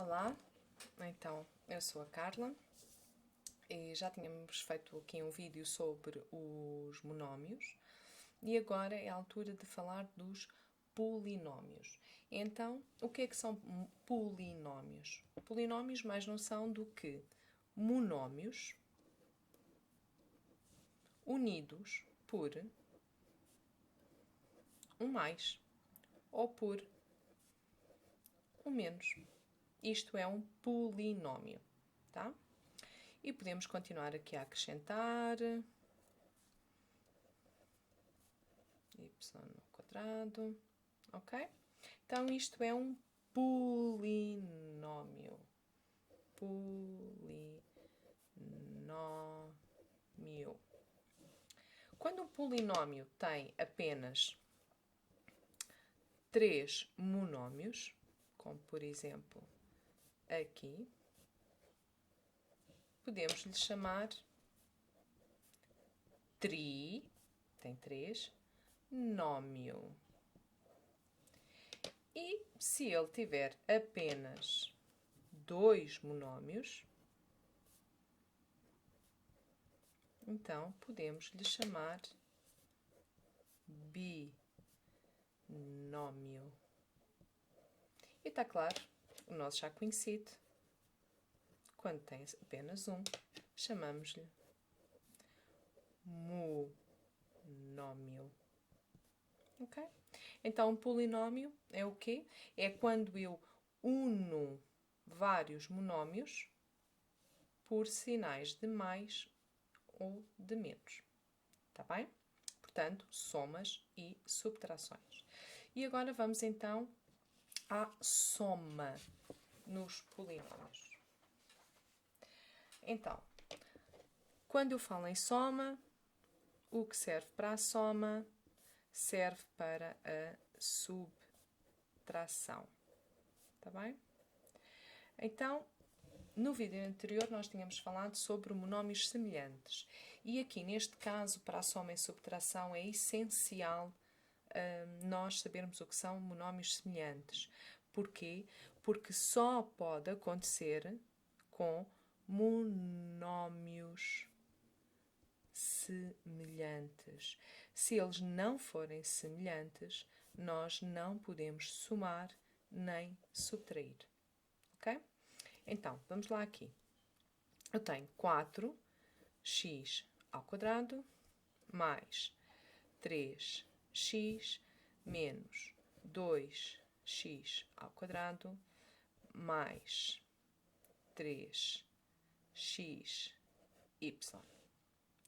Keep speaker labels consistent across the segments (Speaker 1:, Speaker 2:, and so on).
Speaker 1: Olá, então eu sou a Carla e já tínhamos feito aqui um vídeo sobre os monómios e agora é a altura de falar dos polinómios. Então, o que é que são polinómios? Polinómios mais não são do que monómios unidos por um mais ou por um menos. Isto é um polinómio, tá? E podemos continuar aqui a acrescentar y ao quadrado, ok? Então isto é um polinómio. Polinómio. Quando um polinómio tem apenas 3 monómios, como por exemplo aqui, podemos lhe chamar tem 3, nómio. E se ele tiver apenas 2 monómios, então podemos lhe chamar binómio. E está claro, o nosso já conhecido, quando tem apenas um, chamamos-lhe monómio. Ok? Então, um polinómio é o quê? É quando eu uno vários monómios por sinais de mais ou de menos. Está bem? Portanto, somas e subtrações. E agora vamos então à soma nos polinómios. Então, quando eu falo em soma, o que serve para a soma serve para a subtração. Está bem? Então, no vídeo anterior nós tínhamos falado sobre monómios semelhantes. E aqui, neste caso, para a soma e subtração, é essencial nós sabermos o que são monómios semelhantes. Porquê? Porque só pode acontecer com monómios semelhantes. Se eles não forem semelhantes, nós não podemos somar nem subtrair. Ok? Então, vamos lá aqui. Eu tenho 4x ao quadrado mais 3x menos 2x ao quadrado mais 3xy.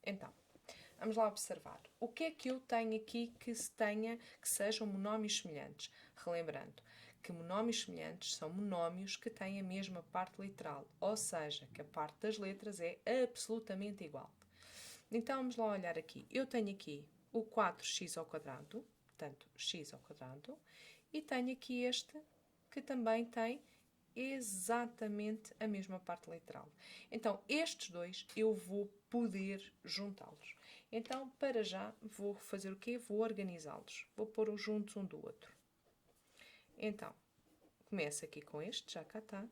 Speaker 1: Então, vamos lá observar. O que é que eu tenho aqui que sejam monómios semelhantes? Relembrando que monómios semelhantes são monómios que têm a mesma parte literal, ou seja, que a parte das letras é absolutamente igual. Então, vamos lá olhar aqui. Eu tenho aqui o 4x ao quadrado, portanto, x ao quadrado, e tenho aqui este que também tem exatamente a mesma parte literal. Então, estes dois eu vou poder juntá-los. Então, para já, vou fazer o quê? Vou organizá-los. Vou pôr-os juntos um do outro. Então, começo aqui com este, já cá está,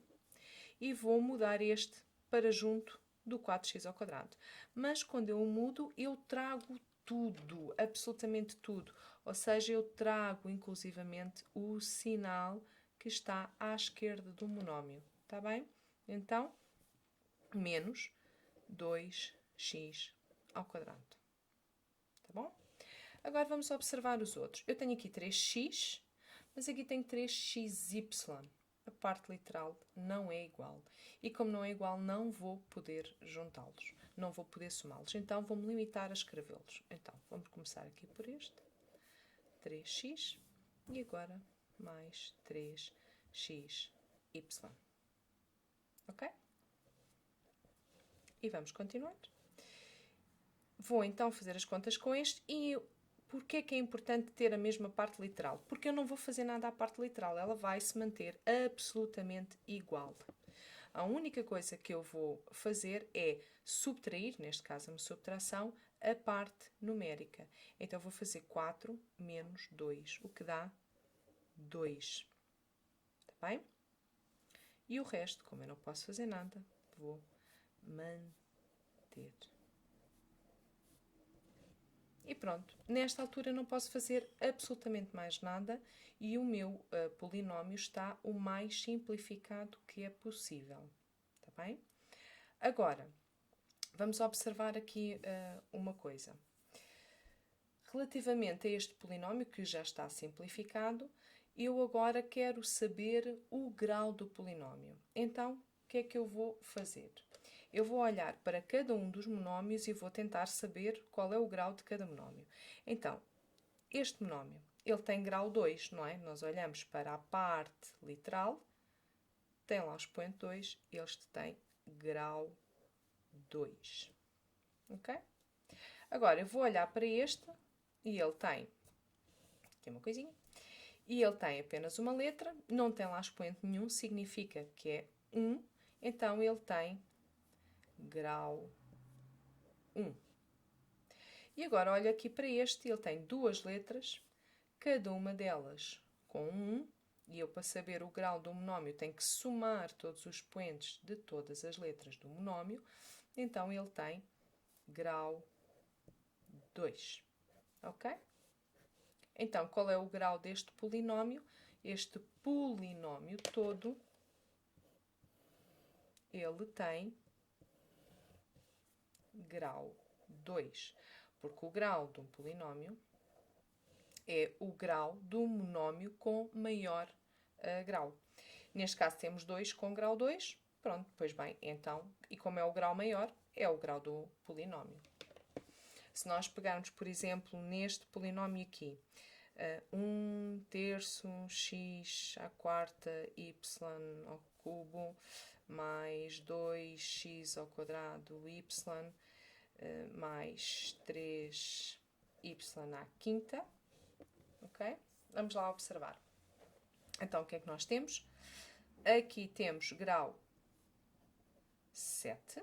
Speaker 1: e vou mudar este para junto do 4x ao quadrado. Mas quando eu o mudo, eu trago tudo, absolutamente tudo. Ou seja, eu trago inclusivamente o sinal que está à esquerda do monómio. Está bem? Então, menos 2x ao quadrado. Tá bom? Agora vamos observar os outros. Eu tenho aqui 3x, mas aqui tenho 3xy. A parte literal não é igual. E como não é igual, não vou poder juntá-los. Não vou poder somá-los. Então, vou-me limitar a escrevê-los. Então, vamos começar aqui por este. 3x. E agora, mais 3xy. Ok? E vamos continuar. Vou então fazer as contas com este e porquê que é importante ter a mesma parte literal? Porque eu não vou fazer nada à parte literal, ela vai se manter absolutamente igual. A única coisa que eu vou fazer é subtrair, neste caso uma subtração, a parte numérica. Então vou fazer 4 menos 2, o que dá 2. Está bem? E o resto, como eu não posso fazer nada, vou manter. E pronto, nesta altura não posso fazer absolutamente mais nada e o meu polinómio está o mais simplificado que é possível. Está bem? Agora, vamos observar aqui uma coisa. Relativamente a este polinómio, que já está simplificado, eu agora quero saber o grau do polinómio. Então, o que é que eu vou fazer? Eu vou olhar para cada um dos monómios e vou tentar saber qual é o grau de cada monómio. Então, este monómio, ele tem grau 2, não é? Nós olhamos para a parte literal, tem lá o expoente 2, este tem grau 2. Ok? Agora, eu vou olhar para este e ele tem, aqui uma coisinha, e ele tem apenas uma letra, não tem lá expoente nenhum, significa que é 1, então ele tem grau 1. E agora olho aqui para este, ele tem duas letras, cada uma delas com 1, e eu para saber o grau do monómio tenho que somar todos os expoentes de todas as letras do monómio, então ele tem grau 2. Ok? Então, qual é o grau deste polinómio? Este polinómio todo, ele tem grau 2. Porque o grau de um polinómio é o grau do monómio com maior grau. Neste caso temos 2 com grau 2. Pronto, pois bem, então, e como é o grau maior, é o grau do polinómio. Se nós pegarmos, por exemplo, neste polinómio aqui, 1/3 x à quarta y ao cubo mais 2x ao quadrado y mais 3y à quinta. Ok? Vamos lá observar. Então, o que é que nós temos? Aqui temos grau 7,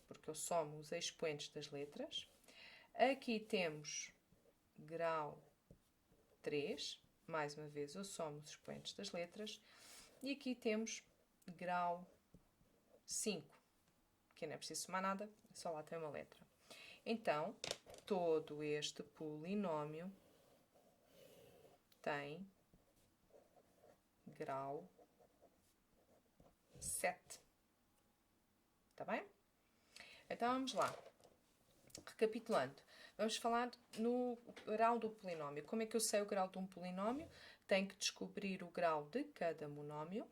Speaker 1: porque eu somo os expoentes das letras. Aqui temos grau 3, mais uma vez eu somo os expoentes das letras. E aqui temos grau 5, que não é preciso somar nada, só lá tem uma letra. Então, todo este polinómio tem grau 7. Está bem? Então, vamos lá. Recapitulando, vamos falar no grau do polinómio. Como é que eu sei o grau de um polinómio? Tenho que descobrir o grau de cada monómio.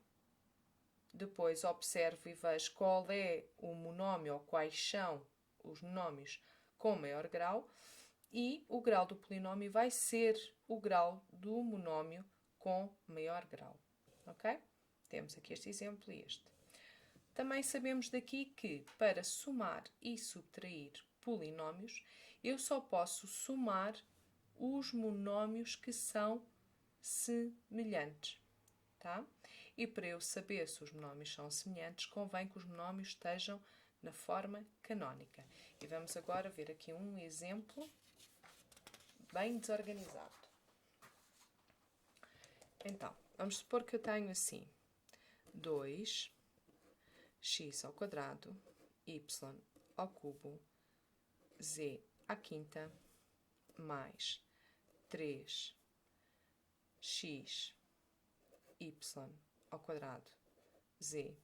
Speaker 1: Depois observo e vejo qual é o monómio ou quais são os monómios com maior grau. E o grau do polinómio vai ser o grau do monómio com maior grau. Ok? Temos aqui este exemplo e este. Também sabemos daqui que, para somar e subtrair polinómios, eu só posso somar os monómios que são semelhantes. Tá? E para eu saber se os monómios são semelhantes, convém que os monómios estejam na forma canónica. E vamos agora ver aqui um exemplo bem desorganizado. Então, vamos supor que eu tenho assim 2x ao quadrado, y ao cubo, z à quinta, mais 3x y ao quadrado, z,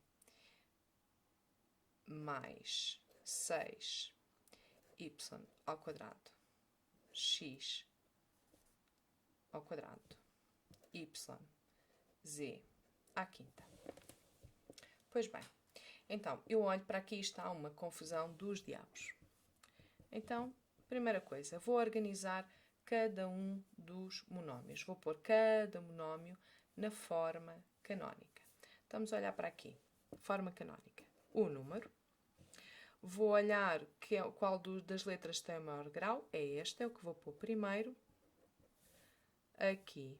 Speaker 1: mais 6y ao quadrado, x ao quadrado, y, z à quinta. Pois bem, então, eu olho para aqui e está uma confusão dos diabos. Então, primeira coisa, vou organizar cada um dos monómios. Vou pôr cada monómio na forma canónica. Então, vamos olhar para aqui. Forma canónica. O número. Vou olhar qual das letras tem o maior grau. É este, é o que vou pôr primeiro. Aqui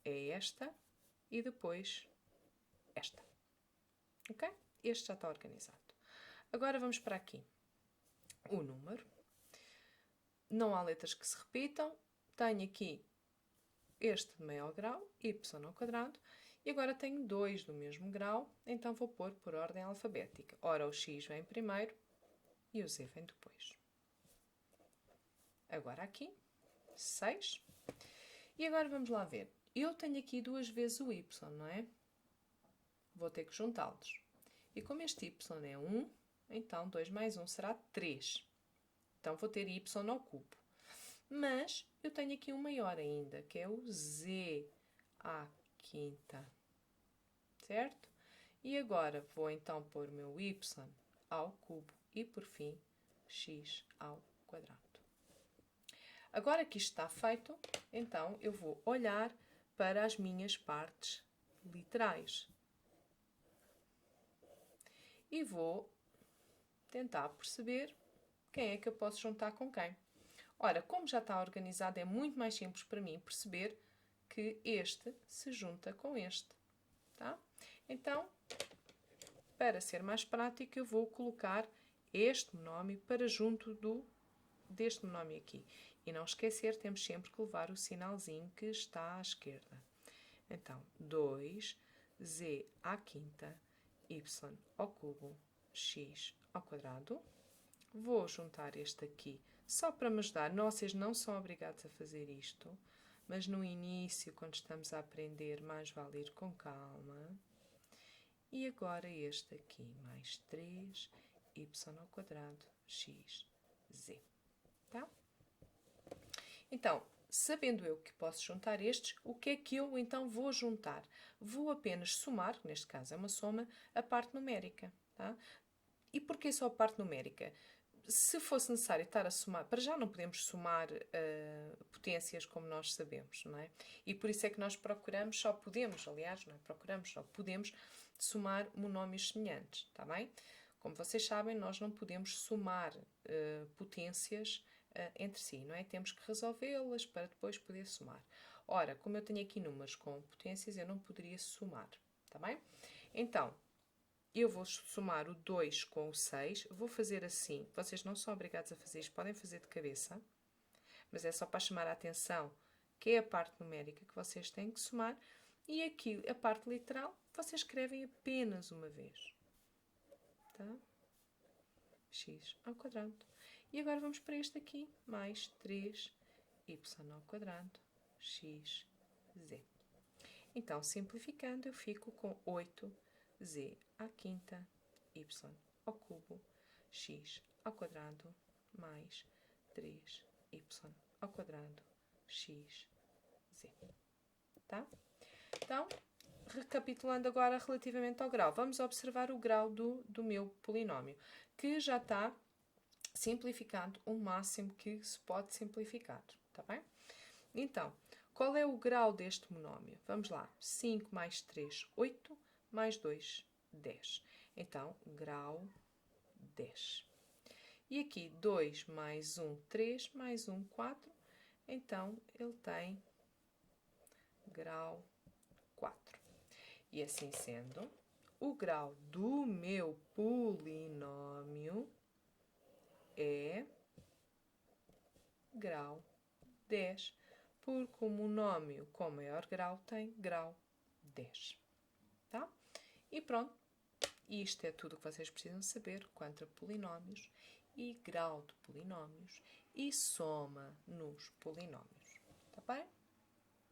Speaker 1: é esta. E depois esta. Ok? Este já está organizado. Agora vamos para aqui. O número. Não há letras que se repitam. Tenho aqui este de maior grau, y ao quadrado, E agora tenho 2 do mesmo grau, então vou pôr por ordem alfabética. Ora, o x vem primeiro e o z vem depois. Agora aqui, 6. E agora vamos lá ver. Eu tenho aqui 2 vezes o y, não é? Vou ter que juntá-los. E como este y é 1, então 2 mais 1 será 3. Então vou ter y ao cubo. Mas eu tenho aqui um maior ainda, que é o z à quinta. Certo? E agora vou então pôr o meu y ao cubo e, por fim, x ao quadrado. Agora que isto está feito, então eu vou olhar para as minhas partes literais. E vou tentar perceber quem é que eu posso juntar com quem. Ora, como já está organizado, é muito mais simples para mim perceber que este se junta com este. Tá? Então, para ser mais prático, eu vou colocar este monómio para junto deste monómio aqui. E não esquecer, temos sempre que levar o sinalzinho que está à esquerda. Então, 2z à quinta, y ao cubo, x ao quadrado. Vou juntar este aqui só para me ajudar. Vocês não são obrigados a fazer isto, mas no início, quando estamos a aprender, mais vale ir com calma. E agora este aqui, mais 3, y ao quadrado, x, z. Tá? Então, sabendo eu que posso juntar estes, o que é que eu então vou juntar? Vou apenas somar, neste caso é uma soma, a parte numérica. Tá? E porquê só a parte numérica? Se fosse necessário estar a somar, para já não podemos somar potências como nós sabemos, não é? E por isso é que nós procuramos, só podemos, aliás, não é? Procuramos, só podemos somar monómios semelhantes, está bem? Como vocês sabem, nós não podemos somar potências entre si, não é? Temos que resolvê-las para depois poder somar. Ora, como eu tenho aqui números com potências, eu não poderia somar, está bem? Então, eu vou somar o 2 com o 6, vou fazer assim, vocês não são obrigados a fazer isto, podem fazer de cabeça, mas é só para chamar a atenção que é a parte numérica que vocês têm que somar, e aqui a parte literal, vocês escrevem apenas uma vez. Tá? X ao quadrado. E agora vamos para este aqui, mais 3y ao quadrado, x, z. Então, simplificando, eu fico com 8z à quinta, y ao cubo, x ao quadrado, mais 3y ao quadrado, x, z. Tá? Então, recapitulando agora relativamente ao grau, vamos observar o grau do meu polinómio, que já está simplificado o máximo que se pode simplificar, tá bem? Então, qual é o grau deste monómio? Vamos lá, 5 mais 3, 8, mais 2, 10. Então, grau 10. E aqui, 2 mais 1, 3, mais 1, 4. Então, ele tem grau 4. E assim sendo, o grau do meu polinómio é grau 10, porque o monómio com maior grau tem grau 10. Tá? E pronto, isto é tudo o que vocês precisam saber quanto a polinómios e grau de polinómios e soma nos polinómios. Tá bem?